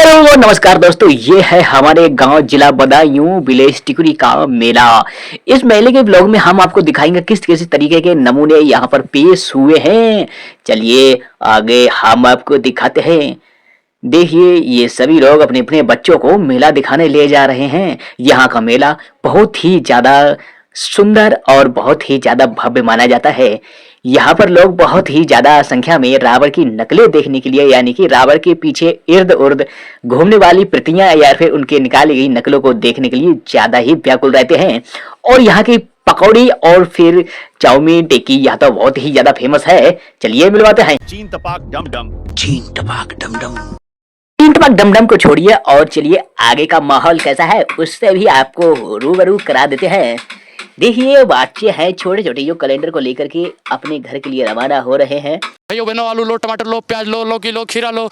Hello नमस्कार दोस्तों, ये है हमारे गांव जिला बदायूं विलेज टिकुरी का मेला। इस मेले के ब्लॉग में हम आपको दिखाएंगे किस किस तरीके के नमूने यहाँ पर पेश हुए हैं। चलिए आगे हम आपको दिखाते हैं। देखिए ये सभी लोग अपने अपने बच्चों को मेला दिखाने ले जा रहे हैं। यहाँ का मेला बहुत ही ज्यादा सुंदर और बहुत ही ज्यादा भव्य माना जाता है। यहाँ पर लोग बहुत ही ज्यादा संख्या में रावण की नकलें देखने के लिए, यानी कि रावण के पीछे इर्द उर्द घूमने वाली प्रतियां या फिर उनके निकाली गई नकलों को देखने के लिए ज्यादा ही व्याकुल रहते हैं। और यहाँ की पकौड़ी और फिर चाउमीन टिक्की यह तो बहुत ही ज्यादा फेमस है। चलिए मिलवाते हैं। चीन तपाक डम डम। चीन टपाक डम डम। चीन टपाक डम डम को छोड़िए और चलिए आगे का माहौल कैसा है उससे भी आपको रूबरू करा देते हैं। देखिए बच्चे हैं छोटे छोटे जो कैलेंडर को लेकर के अपने घर के लिए रवाना हो रहे हैं। भाइयों बहनों, आलू लो, टमाटर लो, प्याज लो, लौकी लो, खीरा लो।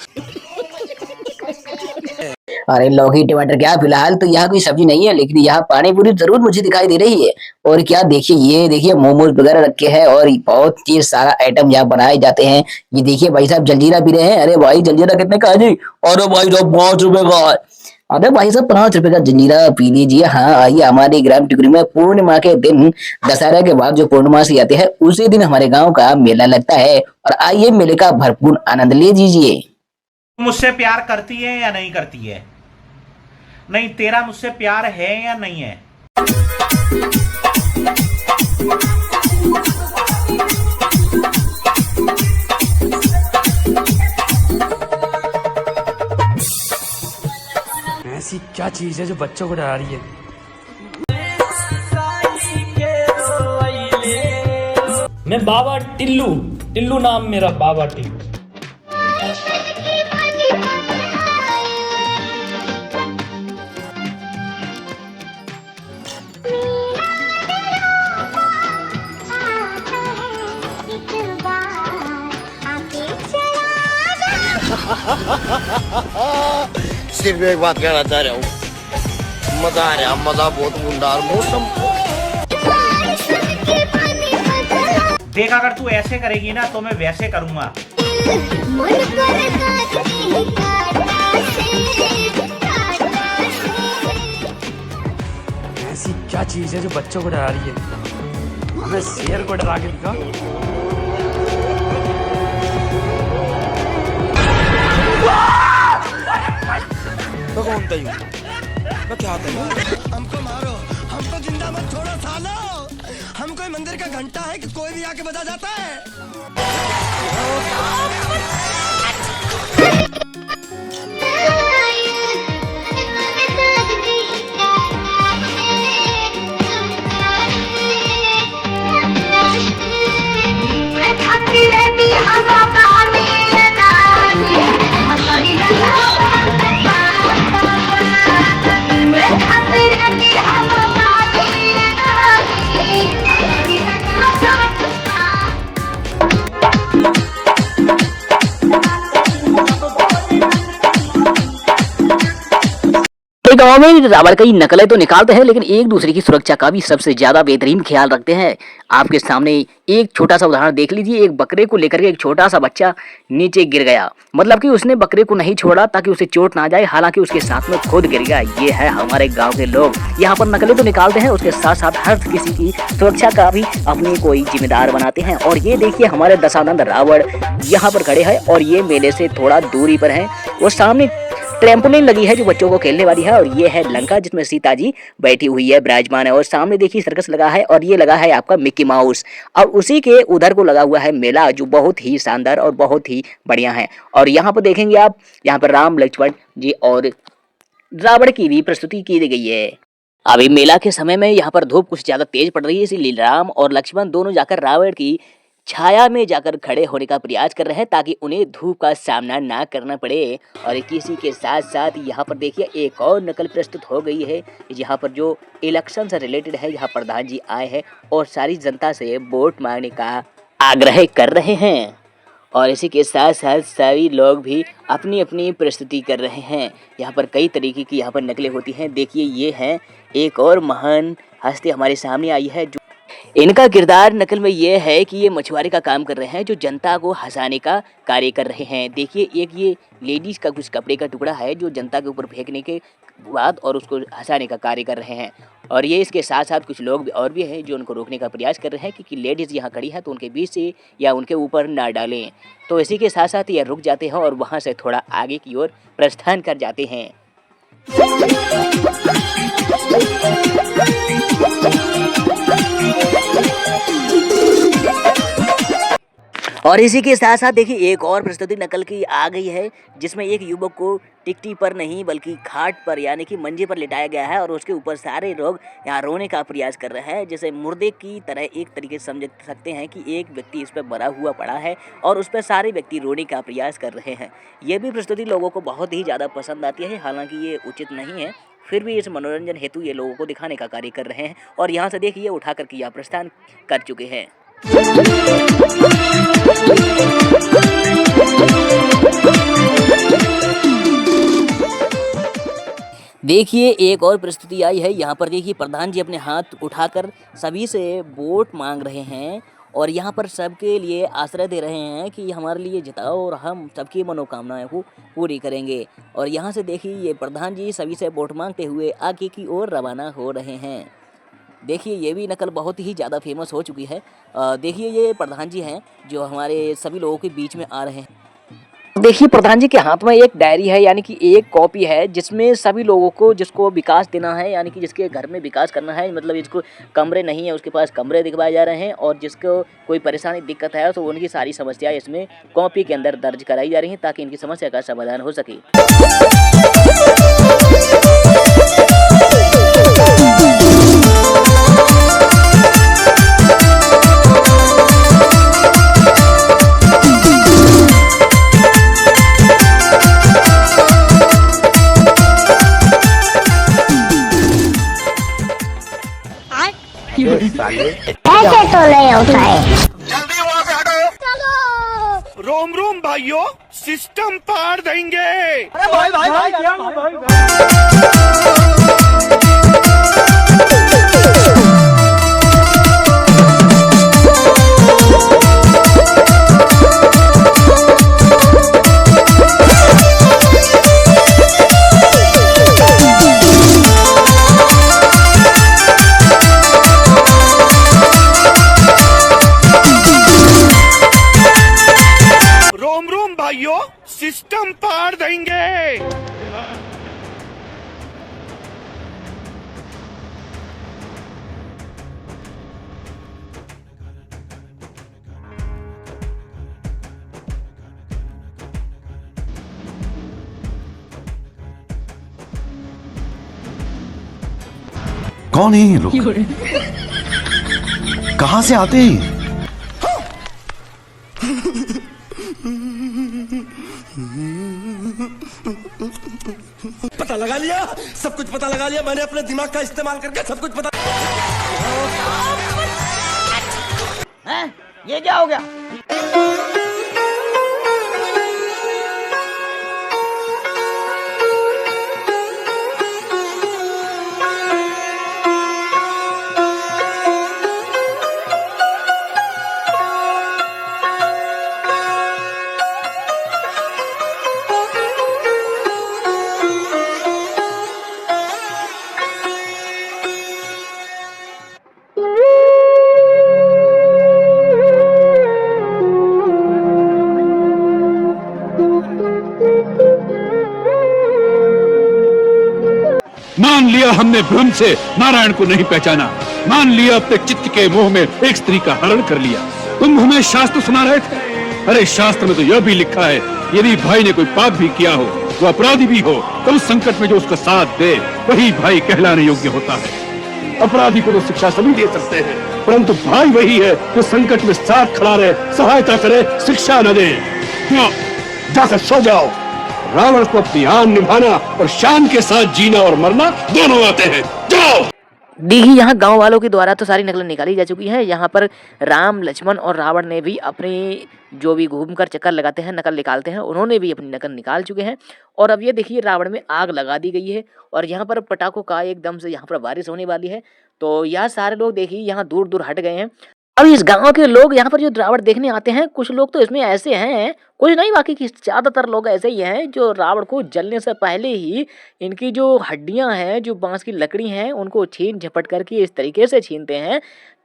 अरे लौकी टमाटर क्या, फिलहाल तो यहाँ कोई सब्जी नहीं है, लेकिन यहाँ पानी पूरी जरूर मुझे दिखाई दे रही है। और क्या देखिए, ये देखिए मोमोज वगैरह रखे हैं और बहुत ही सारा आइटम यहाँ बनाए जाते हैं। ये देखिए भाई साहब जलजीरा पी रहे हैं। अरे भाई जलजीरा कितने का है जी? अरे भाई साहब 5 रुपए का। अरे भाई साहब 5 रुपए का जलजीरा पी लीजिए। हाँ आइए हमारे ग्राम टिकुरी में पूर्णिमा के दिन, दशहरा के बाद जो पूर्णमासी आती है उसी दिन हमारे गाँव का मेला लगता है। और आइए मेले का भरपूर आनंद ले लीजिए। मुझसे प्यार करती है या नहीं करती है? नहीं, तेरा मुझसे प्यार है या नहीं है? ऐसी क्या चीज है जो बच्चों को डरा रही है? मैं बाबा टिल्लू, टिल्लू नाम मेरा, बाबा टिल्लू। सिर्फ एक बात कहना चाह रहा हूँ, मजा आ रहा, मजा बहुत बुंदार मौसम। देख अगर तू ऐसे करेगी ना तो मैं वैसे करूंगा। ऐसी क्या चीज है जो बच्चों को डरा रही है? हमें शेर को डरा के दिखा। तो कौन था यूं? मैं क्या था? हमको मारो, हमको जिंदा मत छोड़ो सालो। हम कोई मंदिर का घंटा है कि कोई भी आके बजा जाता है। गांव में रावण की नकलें तो निकालते हैं, लेकिन एक दूसरे की सुरक्षा का भी सबसे ज्यादा बेहतरीन ख्याल रखते हैं। आपके सामने एक छोटा सा उदाहरण देख लीजिए। एक बकरे को लेकर के एक छोटा सा बच्चा नीचे गिर गया, मतलब कि उसने बकरे को नहीं छोड़ा ताकि उसे चोट ना जाए, हालांकि उसके साथ में खुद गिर गया। ये है हमारे गांव के लोग। यहाँ पर नकलें तो निकालते हैं, उसके साथ साथ हर किसी की सुरक्षा का भी अपनी कोई जिम्मेदार बनाते हैं। और ये देखिए हमारे दशानंद रावण यहाँ पर खड़े हैं और ये मेले से थोड़ा दूरी पर है। वो सामने ट्रैम्पोलिन लगी है जो बच्चों को खेलने वाली है। और ये है लंका जिसमें सीता जी बैठी हुई है, विराजमान है। और सामने देखिए सर्कस लगा है और ये लगा है आपका मिक्की माउस। और उसी के उधर को लगा हुआ है मेला जो बहुत ही शानदार और बहुत ही बढ़िया है। और यहाँ पर देखेंगे आप, यहाँ पर राम लक्ष्मण जी और रावण की भी प्रस्तुति की गई है। अभी मेला के समय में यहाँ पर धूप कुछ ज्यादा तेज पड़ रही है, इसीलिए राम और लक्ष्मण दोनों जाकर रावण की छाया में जाकर खड़े होने का प्रयास कर रहे हैं ताकि उन्हें धूप का सामना ना करना पड़े। और किसी के साथ साथ यहाँ पर देखिए एक और नकल प्रस्तुत हो गई है। यहाँ पर जो इलेक्शन से रिलेटेड है, यहाँ प्रधान जी आए हैं और सारी जनता से वोट मांगने का आग्रह कर रहे हैं। और इसी के साथ साथ सभी लोग भी अपनी अपनी प्रस्तुति कर रहे हैं। यहाँ पर कई तरीके की यहाँ पर नकलें होती हैं। देखिए ये है एक और महान हस्ती हमारे सामने आई है जो इनका किरदार नकल में ये है कि ये मछुआरे का काम कर रहे हैं जो जनता को हंसाने का कार्य कर रहे हैं। देखिए एक ये लेडीज का कुछ कपड़े का टुकड़ा है जो जनता के ऊपर फेंकने के बाद और उसको हंसाने का कार्य कर रहे हैं। और ये इसके साथ साथ कुछ लोग और भी हैं जो उनको रोकने का प्रयास कर रहे हैं कि लेडीज़ यहाँ खड़ी हैं तो उनके बीच से या उनके ऊपर ना डालें। तो इसी के साथ साथ ये रुक जाते हैं और वहाँ से थोड़ा आगे की ओर प्रस्थान कर जाते हैं। और इसी के साथ साथ देखिए एक और प्रस्तुति नकल की आ गई है जिसमें एक युवक को टिकटी पर नहीं बल्कि खाट पर यानी कि मंजे पर लिटाया गया है और उसके ऊपर सारे लोग यहाँ रोने का प्रयास कर रहे हैं। जैसे मुर्दे की तरह एक तरीके से समझ सकते हैं कि एक व्यक्ति इस पर मरा हुआ पड़ा है और उस पर सारे व्यक्ति रोने का प्रयास कर रहे हैं। ये भी प्रस्तुति लोगों को बहुत ही ज़्यादा पसंद आती है। हालांकि ये उचित नहीं है, फिर भी इस मनोरंजन हेतु ये लोगों को दिखाने का कार्य कर रहे हैं। और यहाँ से देखिए उठा कर किया प्रस्थान कर चुके हैं। देखिए एक और प्रस्तुति आई है। यहाँ पर देखिए प्रधान जी अपने हाथ उठाकर सभी से वोट मांग रहे हैं और यहाँ पर सबके लिए आश्रय दे रहे हैं कि हमारे लिए जिताओ और हम सबकी मनोकामनाएं को पूरी करेंगे। और यहाँ से देखिए ये प्रधान जी सभी से वोट मांगते हुए आगे की ओर रवाना हो रहे हैं। देखिए ये भी नकल बहुत ही ज़्यादा फेमस हो चुकी है। देखिए ये प्रधान जी हैं जो हमारे सभी लोगों के बीच में आ रहे हैं। देखिए प्रधान जी के हाथ में एक डायरी है यानी कि एक कॉपी है जिसमें सभी लोगों को जिसको विकास देना है यानी कि जिसके घर में विकास करना है, मतलब जिसको कमरे नहीं है उसके पास कमरे दिखवाए जा रहे हैं और जिसको कोई परेशानी दिक्कत है तो उनकी सारी समस्याएं इसमें कॉपी के अंदर दर्ज कराई जा रही हैं ताकि इनकी समस्या का समाधान हो सके। ऐसे तो नहीं होता है। जल्दी वहाँ से हटो। चलो। रोम रोम भाइयों, सिस्टम पार देंगे। अरे भाई भाई भाई क्या सिस्टम पार देंगे। कौन है ये लोग? कहां से आते हैं? पता लगा लिया, सब कुछ पता लगा लिया मैंने अपने दिमाग का इस्तेमाल करके सब कुछ पता। हैं? ये क्या हो गया? मान लिया हमने भ्रम से नारायण को नहीं पहचाना, मान लिया अपने चित्त के मोह में एक स्त्री का हरण कर लिया। तुम हमें शास्त्र सुना रहे थे, अरे शास्त्र में तो यह भी लिखा है यदि भाई ने कोई पाप भी किया हो, वो अपराधी भी हो, तो उस संकट में जो उसका साथ दे वही भाई कहलाने योग्य होता है। अपराधी को तो शिक्षा सभी दे सकते हैं, परंतु भाई वही है जो संकट में साथ खड़ा रहे, सहायता करे, शिक्षा न दे। जाकर सो जाओ। रावण को अपनी आन निभाना और शान के साथ जीना और मरना दोनों आते हैं। जाओ। देखिए यहाँ गांव वालों के द्वारा तो सारी नकलें निकाली जा चुकी हैं। यहाँ पर राम, लक्ष्मण और रावण ने भी अपनी जो भी घूमकर चक्कर लगाते हैं, नकल निकालते हैं, उन्होंने भी अपनी नकल निकाल चुके हैं। और अब ये देखिए रावण में आग लगा दी गई है और यहाँ पर पटाखों का एकदम से यहाँ पर बारिश होने वाली है। तो यह सारे लोग देखिए यहाँ दूर दूर हट गए हैं। अब इस गांव के लोग यहाँ पर जो रावण देखने आते हैं, कुछ लोग तो इसमें ऐसे हैं, कुछ नहीं बाकी की ज़्यादातर लोग ऐसे ही हैं जो रावण को जलने से पहले ही इनकी जो हड्डियां हैं, जो बांस की लकड़ी हैं, उनको छीन झपट करके इस तरीके से छीनते हैं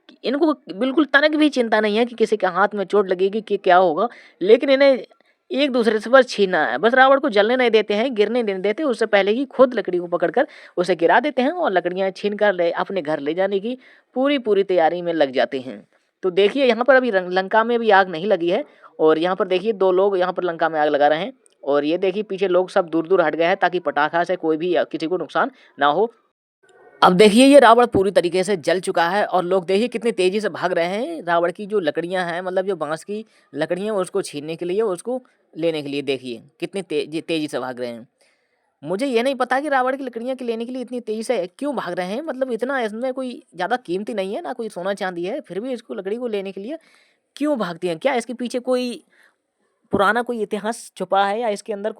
कि इनको बिल्कुल तनक भी चिंता नहीं है कि किसी के हाथ में चोट लगेगी कि क्या होगा, लेकिन इन्हें एक दूसरे से बस छीनना है। बस रावण को जलने नहीं देते हैं, गिरने नहीं देते, उससे पहले ही खुद लकड़ी को पकड़कर उसे गिरा देते हैं और लकड़ियाँ छीन कर अपने घर ले जाने की पूरी तैयारी में लग जाते हैं। तो देखिए यहाँ पर अभी लंका में भी आग नहीं लगी है और यहाँ पर देखिए 2 लोग यहाँ पर लंका में आग लगा रहे हैं और ये देखिए पीछे लोग सब दूर दूर हट गए हैं ताकि पटाखा से कोई भी किसी को नुकसान ना हो। अब देखिए ये रावण पूरी तरीके से जल चुका है और लोग देखिए कितनी तेजी से भाग रहे हैं रावण की जो लकड़ियां हैं, मतलब जो बांस की लकड़ियां, उसको छीनने के लिए, उसको लेने के लिए। देखिए कितनी तेजी से भाग रहे हैं। मुझे ये नहीं पता कि रावण की लकड़ियां लेने के लिए इतनी तेजी से क्यों भाग रहे हैं, मतलब इतना इसमें कोई ज़्यादा कीमती नहीं है, ना कोई सोना चांदी है, फिर भी इसको लकड़ी को लेने के लिए क्यों भागती हैं? क्या इसके पीछे कोई पुराना कोई इतिहास छुपा है या इसके अंदर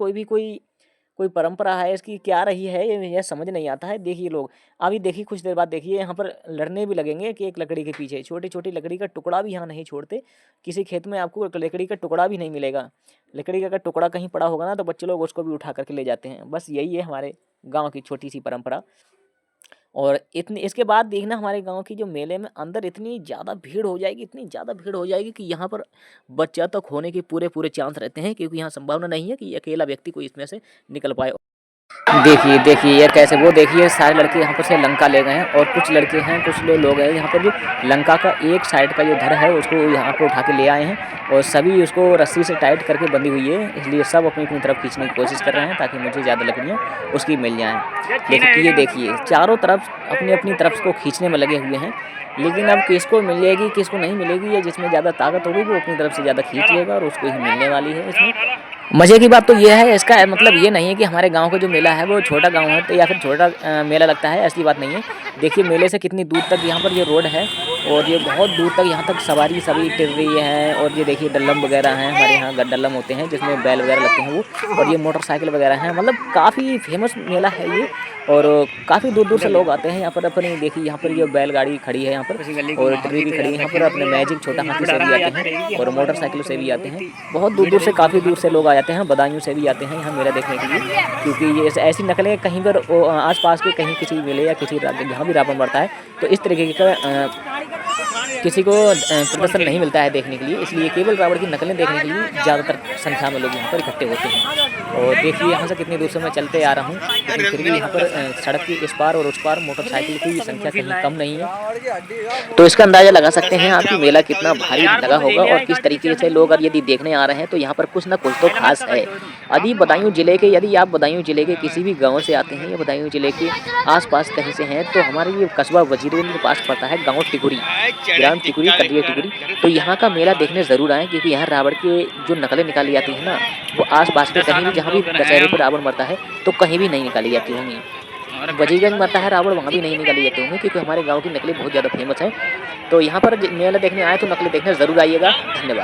कोई परंपरा है, इसकी क्या रही है, ये समझ नहीं आता है। देखिए लोग अभी देखिए कुछ देर बाद देखिए यहाँ पर लड़ने भी लगेंगे कि एक लकड़ी के पीछे छोटी छोटी लकड़ी का टुकड़ा भी यहाँ नहीं छोड़ते। किसी खेत में आपको लकड़ी का टुकड़ा भी नहीं मिलेगा। लकड़ी का अगर टुकड़ा कहीं पड़ा होगा ना तो बच्चे लोग उसको भी उठा करके ले जाते हैं। बस यही है हमारे गाँव की छोटी सी परंपरा। और इतनी इसके बाद देखना हमारे गांव की जो मेले में अंदर इतनी ज़्यादा भीड़ हो जाएगी, इतनी ज़्यादा भीड़ हो जाएगी कि यहाँ पर बच्चा तक होने के पूरे चांस रहते हैं, क्योंकि यहाँ संभावना नहीं है कि अकेला व्यक्ति कोई इसमें से निकल पाए। देखिए ये कैसे, वो देखिए सारे लड़के यहाँ पर से लंका ले गए हैं और कुछ लड़के हैं, कुछ लोग हैं यहाँ पर जो लंका का एक साइड का जो धर है उसको यहाँ पर उठा के ले आए हैं और सभी उसको रस्सी से टाइट करके बंधी हुई है, इसलिए सब अपनी अपनी तरफ खींचने की कोशिश कर रहे हैं ताकि मुझे ज़्यादा लकड़ियाँ उसकी मिल जाएँ। लेकिन ये देखिए चारों तरफ अपनी अपनी तरफ को खींचने में लगे हुए हैं, लेकिन अब किसको मिलेगी किसको नहीं मिलेगी, या जिसमें ज़्यादा ताकत होगी वो अपनी तरफ से ज़्यादा खींच लेगा और उसको ही मिलने वाली है। इसमें मज़े की बात तो ये है, इसका मतलब ये नहीं है कि हमारे गांव का जो मेला है वो छोटा गांव है तो या फिर छोटा मेला लगता है, ऐसी बात नहीं है। देखिए मेले से कितनी दूर तक यहाँ पर ये रोड है और ये बहुत दूर तक यहाँ तक सवारी सभी टिर रही है। और ये देखिए डल्लम वगैरह हैं, हमारे यहाँ डल्लम होते हैं जिसमें बैल वगैरह लगते हैं वो, और ये मोटरसाइकिल वगैरह हैं, मतलब काफ़ी फेमस मेला है ये और काफ़ी दूर दूर से लोग आते हैं यहाँ पर। अपनी देखिए यहाँ पर ये बैलगाड़ी खड़ी है यहाँ पर और ट्री भी खड़ी है यहाँ पर, अपने मैजिक छोटा हाथी से भी आते हैं और मोटरसाइकिलों से भी आते हैं। बहुत दूर दूर से काफ़ी दूर से लोग आ जाते हैं, बदायूं से भी आते हैं यहाँ मेला देखने के लिए, क्योंकि ये ऐसी नकलें कहीं पर आसपास के कहीं किसी मेले या किसी जहाँ भी रावण बढ़ता है तो इस तरीके का किसी को प्रदर्शन नहीं मिलता है देखने के लिए, इसलिए केवल रावण की नकलें देखने के लिए ज़्यादातर संख्या में लोग यहाँ पर इकट्ठे होते हैं। और देखिए यहाँ से कितनी दूर से मैं चलते आ रहा हूँ, लेकिन फिर भी यहाँ पर सड़क की इस पार और उस पार मोटरसाइकिल की संख्या कहीं कम नहीं है। तो इसका अंदाज़ा लगा सकते हैं आप कि मेला कितना भारी लगा होगा और किस तरीके से लोग यदि देखने आ रहे हैं तो यहाँ पर कुछ ना कुछ तो खास है। यदि बदायूं आप बदायूं जिले के किसी भी गाँव से आते हैं या बदायूं जिले के आसपास कहीं से हैं तो हमारे ये कस्बा वजीरगंज के पास पड़ता है गाँव टिकुरी, ग्राम टिकुरी, कदिया टिकुरी। तो यहाँ का मेला देखने ज़रूर आएँ, क्योंकि यहाँ रावण के जो नकलें निकाली जाती हैं ना वो आसपास के कहीं भी जहाँ भी दशहरे पर रावण मरता है तो कहीं भी नहीं निकाली जाती होंगी। वजीरगंज मरता है रावण, वहाँ भी नहीं निकाली जाती होंगी, क्योंकि हमारे गाँव की नकलें बहुत ज़्यादा फेमस हैं। तो यहाँ पर मेला देखने आए तो नकलें देखने ज़रूर आइएगा। धन्यवाद।